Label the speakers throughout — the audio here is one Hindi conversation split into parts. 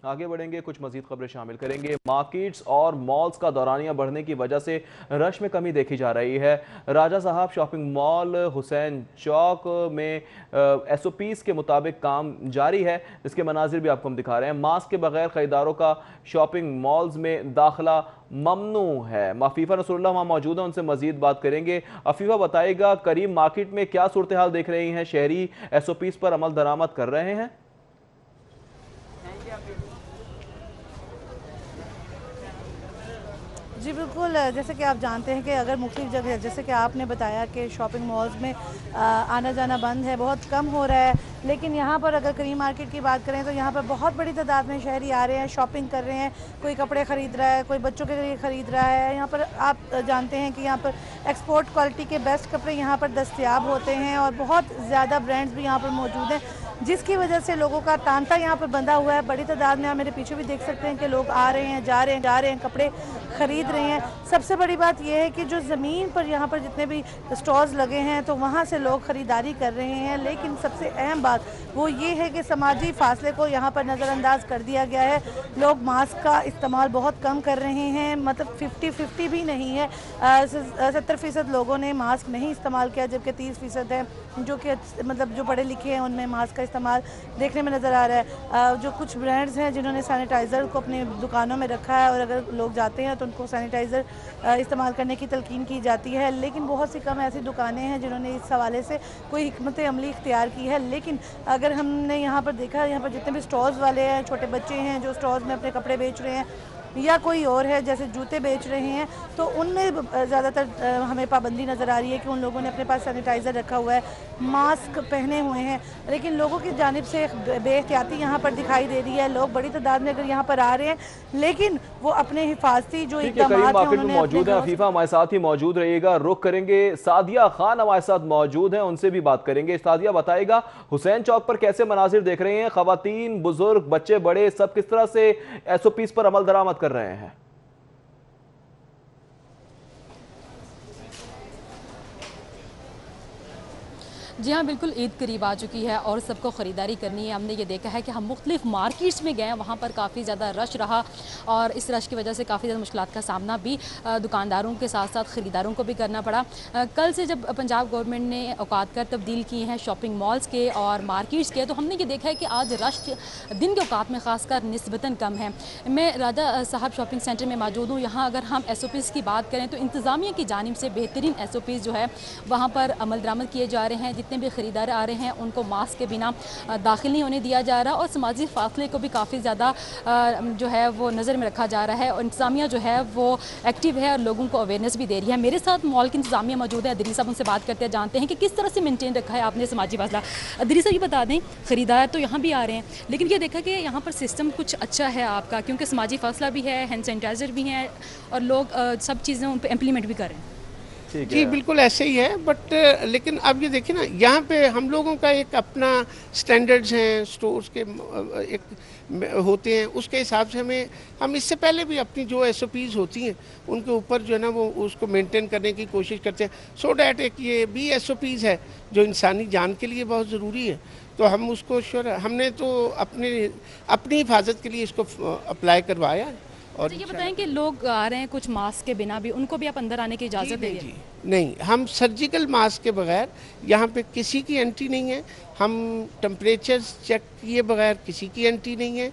Speaker 1: आगे बढ़ेंगे, कुछ मजीद खबरें शामिल करेंगे। मार्केट्स और मॉल्स का दौरानिया बढ़ने की वजह से रश में कमी देखी जा रही है। राजा साहब शॉपिंग मॉल हुसैन चौक में SOPs के मुताबिक काम जारी है। इसके मनाजिर भी आपको हम दिखा रहे हैं। मास्क के बगैर खरीदारों का शॉपिंग मॉल्स में दाखिला ममनू है। अफीफा नसरुल्लाह वहाँ मौजूद है, उनसे मजीद बात करेंगे। अफीफा बताएगा, करीम मार्केट में क्या सूरत हाल देख रही हैं? शहरी SOPs पर अमल दरामद कर रहे हैं?
Speaker 2: जी बिल्कुल, जैसे कि आप जानते हैं कि अगर मुख्तलिफ जगह, जैसे कि आपने बताया कि शॉपिंग मॉल्स में आना जाना बंद है, बहुत कम हो रहा है, लेकिन यहाँ पर अगर करीम मार्केट की बात करें तो यहाँ पर बहुत बड़ी तादाद में शहरी आ रहे हैं, शॉपिंग कर रहे हैं। कोई कपड़े ख़रीद रहा है, कोई बच्चों के लिए ख़रीद रहा है। यहाँ पर आप जानते हैं कि यहाँ पर एक्सपोर्ट क्वालिटी के बेस्ट कपड़े यहाँ पर दस्तयाब होते हैं और बहुत ज़्यादा ब्रांड्स भी यहाँ पर मौजूद हैं, जिसकी वजह से लोगों का तांता यहाँ पर बंधा हुआ है। बड़ी तादाद में आप मेरे पीछे भी देख सकते हैं कि लोग आ रहे हैं, जा रहे हैं, कपड़े ख़रीद रहे हैं। सबसे बड़ी बात यह है कि जो ज़मीन पर यहाँ पर जितने भी स्टॉल्स लगे हैं तो वहाँ से लोग ख़रीदारी कर रहे हैं, लेकिन सबसे अहम बात वो ये है कि समाजी फासले को यहाँ पर नज़रअंदाज कर दिया गया है। लोग मास्क का इस्तेमाल बहुत कम कर रहे हैं, मतलब 50-50 भी नहीं है। 70% लोगों ने मास्क नहीं इस्तेमाल किया, जबकि 30% है जो कि मतलब जो पढ़े लिखे हैं उनमें मास्क का इस्तेमाल देखने में नज़र आ रहा है। जो कुछ ब्रांड्स हैं जिन्होंने सैनिटाइज़र को अपने दुकानों में रखा है और अगर लोग जाते हैं तो उनको सैनिटाइज़र इस्तेमाल करने की तलकीन की जाती है, लेकिन बहुत सी कम ऐसी दुकानें हैं जिन्होंने इस हवाले से कोई हिकमत अमली इख्तियार की है। लेकिन अगर हमने यहाँ पर देखा, यहाँ पर जितने भी स्टॉल्स वाले हैं, छोटे बच्चे हैं जो स्टॉल्स में अपने कपड़े बेच रहे हैं या कोई और है जैसे जूते बेच रहे हैं, तो उनमें ज़्यादातर हमें पाबंदी नज़र आ रही है कि उन लोगों ने अपने पास सैनिटाइज़र रखा हुआ है, मास्क पहने हुए हैं, लेकिन लोगों की जानिब से बेहतियाती यहाँ पर दिखाई दे रही है। लोग बड़ी तादाद में अगर यहाँ पर आ रहे हैं, लेकिन वो अपने हिफाजती जो इक़दाम
Speaker 1: करीम
Speaker 2: हैं
Speaker 1: मार्केट में
Speaker 2: उन्होंने
Speaker 1: मौजूद है। अफीफा हमारे साथ ही मौजूद रहिएगा। रुख करेंगे, सादिया खान हमारे साथ मौजूद हैं, उनसे भी बात करेंगे। सादिया बताएगा, हुसैन चौक पर कैसे मनाजिर देख रहे हैं? खवातीन, बुजुर्ग, बच्चे, बड़े सब किस तरह से SOPs पर अमल दरामद कर रहे हैं?
Speaker 3: जी हाँ, बिल्कुल ईद करीब आ चुकी है और सबको ख़रीदारी करनी है। हमने ये देखा है कि हम मुख्तलिफ मार्केट्स में गए, वहाँ पर काफ़ी ज़्यादा रश रहा और इस रश की वजह से काफ़ी ज़्यादा मुश्किलात का सामना भी दुकानदारों के साथ साथ ख़रीदारों को भी करना पड़ा। कल से जब पंजाब गवर्नमेंट ने औकात कर तब्दील किए हैं शॉपिंग मॉल्स के और मार्केट्स के, तो हमने ये देखा है कि आज रश दिन के औकात में ख़ासकर निस्बतन कम है। मैं राजा साहब शॉपिंग सेंटर में मौजूद हूँ। यहाँ अगर हम SOPs की बात करें तो इंतज़ामिया की जानिब से बेहतरीन SOPs जो है वहाँ पर अमल दरामद किए जा रहे हैं। जितने भी ख़रीदार आ रहे हैं उनको मास्क के बिना दाखिल नहीं होने दिया जा रहा और समाजी फासले को भी काफ़ी ज़्यादा जो है वो नज़र में रखा जा रहा है और इंतज़ामिया जो है वो एक्टिव है और लोगों को अवेयरनेस भी दे रही है। मेरे साथ मॉल की इंतज़ामिया मौजूद है, अदरी साहब, उनसे बात करते हैं, जानते हैं कि किस तरह से मेनटेन रखा है आपने समाजी फासला। अदरी साहब, ये बता दें, ख़रीदार तो यहाँ भी आ रहे हैं, लेकिन ये देखा कि यहाँ पर सिस्टम कुछ अच्छा है आपका, क्योंकि समाजी फासला भी है, हैंड सैनिटाइज़र भी हैं और लोग सब चीज़ें उन पर इम्प्लीमेंट भी कर रहे हैं।
Speaker 4: जी बिल्कुल ऐसे ही है, बट लेकिन अब ये देखिए ना, यहाँ पे हम लोगों का एक अपना स्टैंडर्ड्स हैं, स्टोर्स के एक होते हैं, उसके हिसाब से हम इससे पहले भी अपनी जो SOPs होती हैं उनके ऊपर जो है ना वो उसको मेंटेन करने की कोशिश करते हैं, सो डैट एक ये भी SOPs है जो इंसानी जान के लिए बहुत ज़रूरी है, तो हम उसको हमने तो अपनी हिफाजत के लिए इसको अप्लाई करवाया है। और
Speaker 3: ये बताएं कि लोग आ रहे हैं कुछ मास्क के बिना भी, उनको भी आप अंदर आने की इजाज़त देंगे?
Speaker 4: नहीं, हम सर्जिकल मास्क के बगैर यहाँ पे किसी की एंट्री नहीं है। हम टेम्परेचर चेक किए बगैर किसी की एंट्री नहीं है।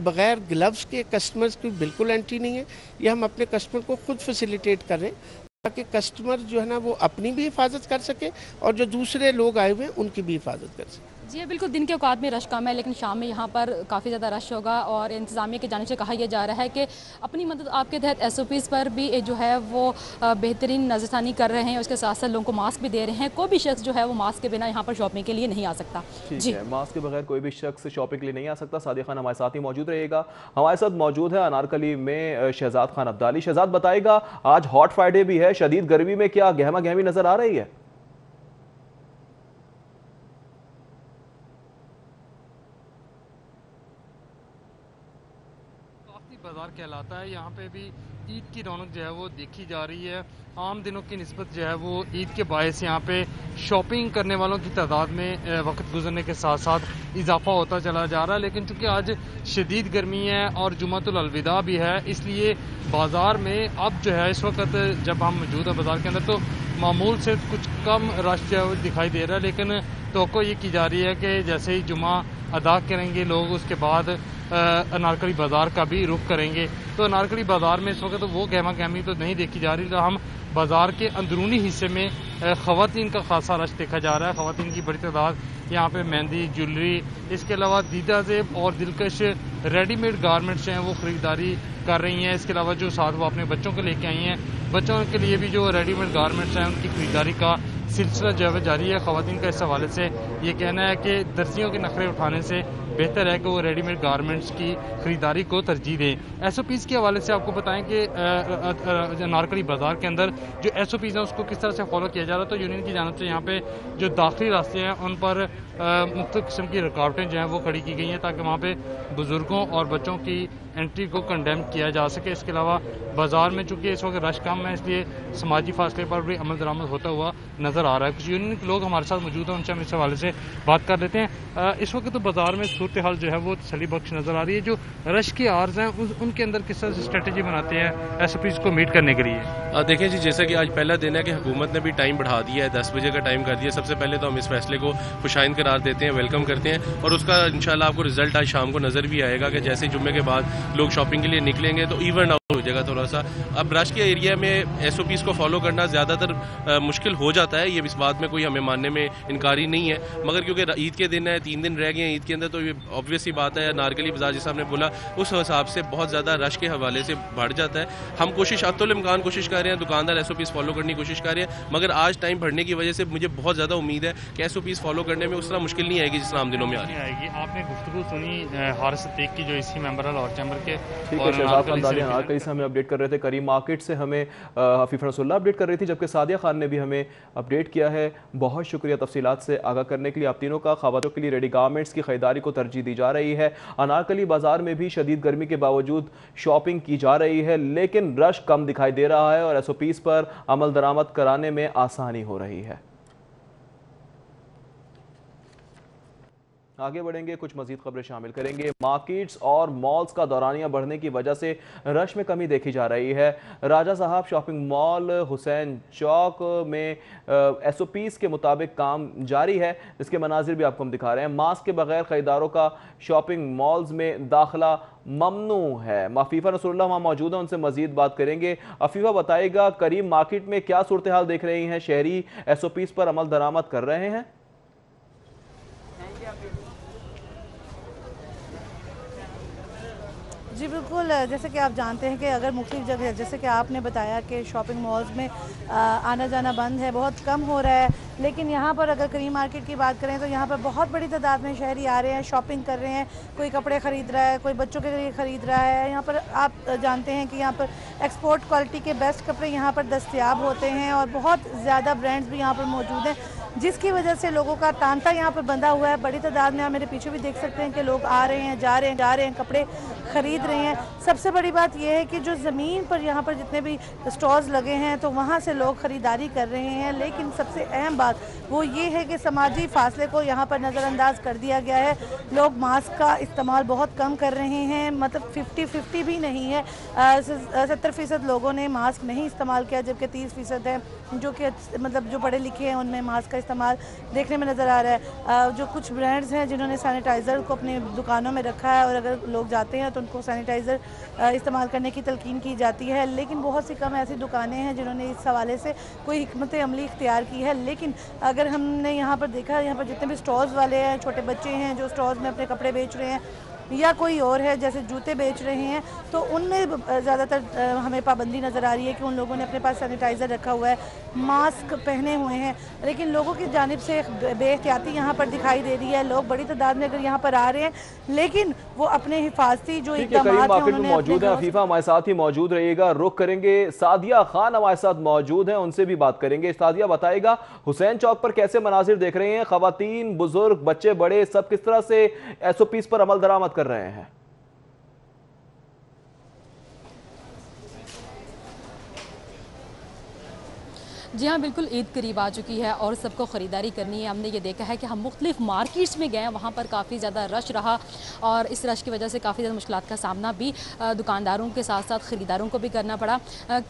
Speaker 4: बगैर ग्लव्स के कस्टमर्स की बिल्कुल एंट्री नहीं है। ये हम अपने कस्टमर को खुद फैसिलिटेट कर रहे हैं ताकि कस्टमर जो है ना वो अपनी भी हिफाजत कर सके और जो दूसरे लोग आए हुए हैं उनकी भी हिफाजत कर सके।
Speaker 3: जी बिल्कुल, दिन के औकात में रश कम है, लेकिन शाम में यहाँ पर काफ़ी ज़्यादा रश होगा और इंतज़ामिया की जानिब से कहा यह जा रहा है कि अपनी मदद आपके तहत SOPs पर भी जो है वो बेहतरीन नज़रसानी कर रहे हैं, उसके साथ साथ लोगों को मास्क भी दे रहे हैं। कोई भी शख्स जो है वो मास्क के बिना यहाँ पर शॉपिंग के लिए नहीं आ सकता।
Speaker 1: जी, मास्क के बगैर कोई भी शख्स शॉपिंग के लिए नहीं आ सकता। सादिया खान हमारे साथ ही मौजूद रहेगा। हमारे साथ मौजूद है अनारकली में शहजाद खान अब्दाली। शहजाद बताएगा, आज हॉट फ्राइडे भी है, शदीद गर्मी में क्या गहमा गहमी नजर आ रही है?
Speaker 5: बाजार कहलाता है, यहाँ पे भी ईद की रौनक जो है वो देखी जा रही है। आम दिनों की निस्बत जो है वो ईद के बायस यहाँ पे शॉपिंग करने वालों की तादाद में वक्त गुजरने के साथ साथ इजाफा होता चला जा रहा है। लेकिन चूंकि आज शदीद गर्मी है और जुमातुल अलविदा भी है, इसलिए बाज़ार में अब जो है इस वक्त जब हम मौजूद है बाज़ार के अंदर तो मामूल से कुछ कम रश जो है दिखाई दे रहा है। लेकिन तवक्को ये की जा रही है कि जैसे ही जुमा अदा करेंगे लोग, उसके बाद अनारकली बाज़ार का भी रुख करेंगे। तो अनारकली बाज़ार में इस वक्त तो वो गहमा गहमी तो नहीं देखी जा रही। तो हम बाज़ार के अंदरूनी हिस्से में ख़वातीन का खासा रश देखा जा रहा है। ख़वातीन की बड़ी तादाद यहाँ पे मेहंदी, ज्वेलरी, इसके अलावा दीदा ज़ेब और दिलकश रेडीमेड गारमेंट्स हैं वो ख़रीदारी कर रही हैं। इसके अलावा जो साथ वो अपने बच्चों को लेके आई हैं, बच्चों के लिए भी जो रेडीमेड गारमेंट्स हैं उनकी ख़रीदारी का सिलसिला जो है जारी है। ख़वातीन का इस हवाले से ये कहना है कि दर्जियों के नखरे उठाने से बेहतर है कि वो रेडीमेड गारमेंट्स की ख़रीदारी को तरजीह दें। SOPs के हवाले से आपको बताएं कि अनारकली बाज़ार के अंदर जो SOPs हैं उसको किस तरह से फॉलो किया जा रहा है। तो यूनियन की जानिब से यहाँ पे जो दाखिली रास्ते हैं उन पर मुख्तलिफ किस्म की रुकावटें जो हैं वो खड़ी की गई हैं ताकि वहाँ पे बुज़ुर्गों और बच्चों की एंट्री को कंडेम किया जा सके। इसके अलावा बाज़ार में चूँकि इस वक्त रश कम है, इसलिए समाजी फासले पर भी अमल दरामद होता हुआ नज़र आ रहा है। कुछ यूनियन के लोग हमारे साथ मौजूद हैं, उनसे हम इस हवाले से बात कर लेते हैं। इस वक्त तो बाज़ार में सूरत हाल जो है वो तसल्ली बख्श नज़र आ रही है। जो रश के आर्ज हैं उनके अंदर किस तरह से स्ट्रेटजी बनाते हैं SOPs को मीट करने के लिए?
Speaker 6: देखें जी, जैसा कि आज पहला दिन है कि हुकूमत ने भी टाइम बढ़ा दिया है, 10 बजे का टाइम कर दिया। सबसे पहले तो हम इस फैसले को खुशाइंद करार देते हैं, वेलकम करते हैं और उसका इंशाल्लाह आपको रिजल्ट आज शाम को नज़र भी आएगा कि जैसे जुम्मे के बाद लोग शॉपिंग के लिए निकलेंगे तो इवन आउट हो जाएगा थोड़ा सा। अब रश के एरिया में SOPs को फॉलो करना ज़्यादातर मुश्किल हो जाता है, ये इस बात में कोई हमें मानने में इनकारी नहीं है। मगर क्योंकि ईद के दिन है, 3 दिन रह गए हैं ईद के अंदर, तो ये ऑब्वियस ही बात है। नारकली बाजार जैसा आपने बोला उस हिसाब से बहुत ज़्यादा रश के हवाले से बढ़ जाता है। हम कोशिश अतुल इम्कान कोशिश कर रहे हैं, दुकानदार SOPs फॉलो करने की कोशिश कर रहे हैं, मगर आज टाइम बढ़ने की वजह से मुझे बहुत ज़्यादा उम्मीद है कि SOPs फॉलो करने में उस तरह मुश्किल नहीं आएगी जिस तरह आम दिनों में आ रही है।
Speaker 5: आपने गुफ्तगू सुनी हारिस अतीक की जो इसी मेंबर है लाहौर चैम्बर के,
Speaker 1: ठीक है। शहजाद अंदाज़ी अनारकली से हमें अपडेट कर रहे थे, करीम मार्केट से हमें हफीफ़ा रसूलुल्लाह अपडेट कर रही थी, जबकि सादिया खान ने भी हमें अपडेट किया है। बहुत शुक्रिया तफसीलात से आगाह करने के लिए। आप तीनों का ख़वातीन के लिए रेडी गारमेंट्स की खरीदारी को तरजीह दी जा रही है। अनारकली बाजार में भी शदीद गर्मी के बावजूद शॉपिंग की जा रही है, लेकिन रश कम दिखाई दे रहा है और SOPs पर अमल दरामद कराने में आसानी हो रही है। आगे बढ़ेंगे, कुछ मजीद खबरें शामिल करेंगे। मार्केट्स और मॉल्स का दौरानिया बढ़ने की वजह से रश में कमी देखी जा रही है। राजा साहब शॉपिंग मॉल हुसैन चौक में SOPs के मुताबिक काम जारी है, जिसके मनाजिर भी आपको हम दिखा रहे हैं। मास्क के बगैर खरीदारों का शॉपिंग मॉल्स में दाखिला ममनू है। अफीफ़ा रसूलुल्लाह वहाँ मौजूद है, उनसे मजीद बात करेंगे। अफीफ़ा बताएगा, करीम मार्केट में क्या सूरत हाल देख रही हैं? शहरी SOPs पर अमल दरामद कर रहे हैं?
Speaker 2: जी बिल्कुल, जैसे कि आप जानते हैं कि अगर मुख्तलिफ जगह, जैसे कि आपने बताया कि शॉपिंग मॉल्स में आना जाना बंद है, बहुत कम हो रहा है, लेकिन यहाँ पर अगर करीम मार्केट की बात करें तो यहाँ पर बहुत बड़ी तादाद में शहरी आ रहे हैं, शॉपिंग कर रहे हैं। कोई कपड़े ख़रीद रहा है, कोई बच्चों के लिए ख़रीद रहा है। यहाँ पर आप जानते हैं कि यहाँ पर एक्सपोर्ट क्वालिटी के बेस्ट कपड़े यहाँ पर दस्तयाब होते हैं और बहुत ज़्यादा ब्रांड्स भी यहाँ पर मौजूद हैं, जिसकी वजह से लोगों का तांता यहाँ पर बंधा हुआ है। बड़ी तादाद में आप मेरे पीछे भी देख सकते हैं कि लोग आ रहे हैं, जा रहे हैं, कपड़े ख़रीद रहे हैं। सबसे बड़ी बात यह है कि जो ज़मीन पर यहाँ पर जितने भी स्टॉल्स लगे हैं तो वहाँ से लोग ख़रीदारी कर रहे हैं, लेकिन सबसे अहम बात वो ये है कि समाजी फासले को यहाँ पर नज़रअंदाज कर दिया गया है। लोग मास्क का इस्तेमाल बहुत कम कर रहे हैं, मतलब 50-50 भी नहीं है। 70% लोगों ने मास्क नहीं इस्तेमाल किया, जबकि 30% है जो कि मतलब जो पढ़े लिखे हैं उनमें मास्क का इस्तेमाल देखने में नज़र आ रहा है। जो कुछ ब्रांड्स हैं जिन्होंने सैनिटाइज़र को अपनी दुकानों में रखा है और अगर लोग जाते हैं तो उनको सैनिटाइज़र इस्तेमाल करने की तलकीन की जाती है, लेकिन बहुत सी कम ऐसी दुकानें हैं जिन्होंने इस हवाले से कोई हिकमत अमली इख्तियार की है। लेकिन अगर हमने यहाँ पर देखा, यहाँ पर जितने भी स्टॉल्स वाले हैं, छोटे बच्चे हैं जो स्टॉल्स में अपने कपड़े बेच रहे हैं या कोई और है जैसे जूते बेच रहे हैं, तो उनमें ज़्यादातर हमें पाबंदी नज़र आ रही है कि उन लोगों ने अपने पास सैनिटाइज़र रखा हुआ है, मास्क पहने हुए हैं, लेकिन लोगों की जानिब से बेहतियाती यहाँ पर दिखाई दे रही है। लोग बड़ी तादाद में अगर यहाँ पर आ रहे हैं, लेकिन वो अपने हिफाजती जो इक़दाम
Speaker 1: मौजूद है। अफीफा हमारे साथ ही मौजूद रहिएगा। रुख करेंगे, सादिया खान हमारे साथ मौजूद हैं, उनसे भी बात करेंगे। सादिया बताएगा, हुसैन चौक पर कैसे मनाजिर देख रहे हैं? खवातीन, बुजुर्ग, बच्चे, बड़े सब किस तरह से SOPs पर अमल दरामद कर रहे हैं?
Speaker 3: जी हाँ, बिल्कुल ईद करीब आ चुकी है और सबको ख़रीदारी करनी है। हमने ये देखा है कि हम मुख्तलिफ मार्केट्स में गए, वहाँ पर काफ़ी ज़्यादा रश रहा और इस रश की वजह से काफ़ी ज़्यादा मुश्किलात का सामना भी दुकानदारों के साथ साथ ख़रीदारों को भी करना पड़ा।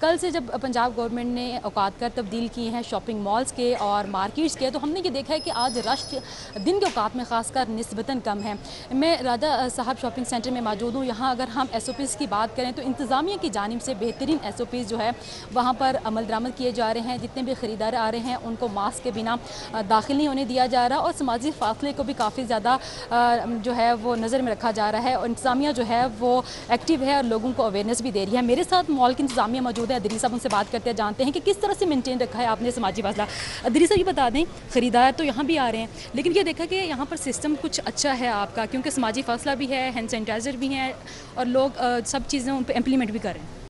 Speaker 3: कल से जब पंजाब गवर्नमेंट ने औकात कर तब्दील किए हैं शॉपिंग मॉल्स के और मार्केट्स के, तो हमने ये देखा है कि आज रश दिन के औकात में ख़ासकर निस्बतन कम है। मैं राजा साहब शॉपिंग सेंटर में मौजूद हूँ। यहाँ अगर हम SOPs की बात करें तो इंतज़ामिया की जानिब से बेहतरीन SOPs जो है वहाँ पर अमल दरामद किए जा रहे हैं। जितने भी ख़रीदार आ रहे हैं उनको मास्क के बिना दाखिल नहीं होने दिया जा रहा और समाजी फासले को भी काफ़ी ज़्यादा जो है वो नज़र में रखा जा रहा है और इंतज़ामिया जो है वो एक्टिव है और लोगों को अवेयरनेस भी दे रही है। मेरे साथ मॉल की इंतज़ामिया मौजूद है। अदरी साहब उनसे बात करते हैं, जानते हैं कि किस तरह से मेनटेन रखा है आपने समाजी फासला। अदरी साहब ये बता दें, ख़रीदार तो यहाँ भी आ रहे हैं लेकिन ये देखा कि यहाँ पर सिस्टम कुछ अच्छा है आपका, क्योंकि समाजी फासला भी है, हैंड सैनिटाइज़र भी हैं और लोग सब चीज़ें उन पर इम्प्लीमेंट भी कर रहे हैं।